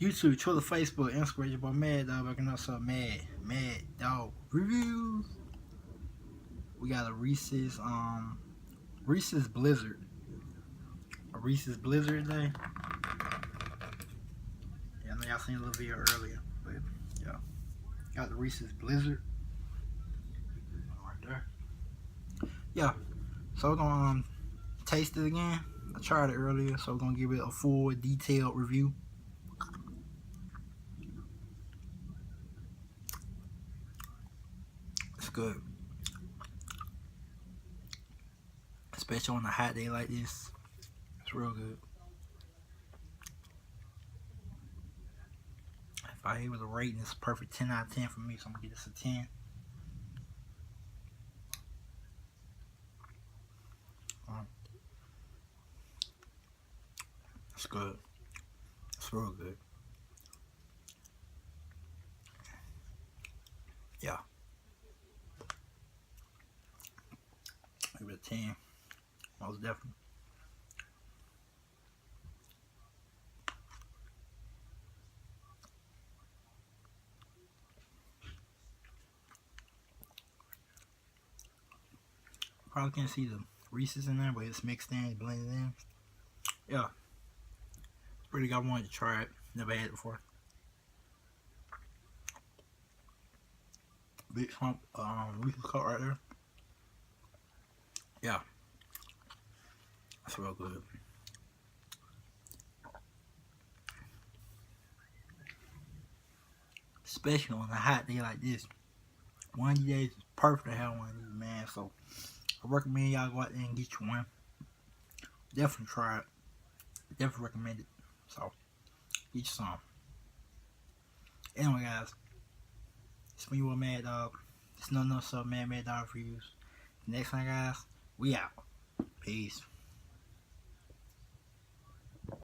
YouTube, Twitter, Facebook, Instagram, your boy Mad Dog, working on some Mad Dog reviews. We got a Reese's Blizzard. A Reese's Blizzard day. Yeah, I know y'all seen a little video earlier, but yeah. Got the Reese's Blizzard. Right there. Yeah. So we're gonna taste it again. I tried it earlier, so we're gonna give it a full detailed review. It's good. Especially on a hot day like this. It's real good. If I was a rating, it's a perfect 10 out of 10 for me, so I'm gonna give this a 10. It's good. It's real good. Yeah. Give it a 10. Most definitely. Probably can't see the Reese's in there, but it's mixed in, blended in. Yeah. It's pretty good. I wanted to try it. Never had it before. Big hump Reese's cup right there. Yeah. That's real good. Especially on a hot day like this. One of these days is perfect to have one of these, man. So I recommend y'all go out there and get you one. Definitely try it. Definitely recommend it. So get you some. Anyway, guys, it's me with Mad Dog. It's no Mad Dog Reviews. Next time, guys, we out. Peace.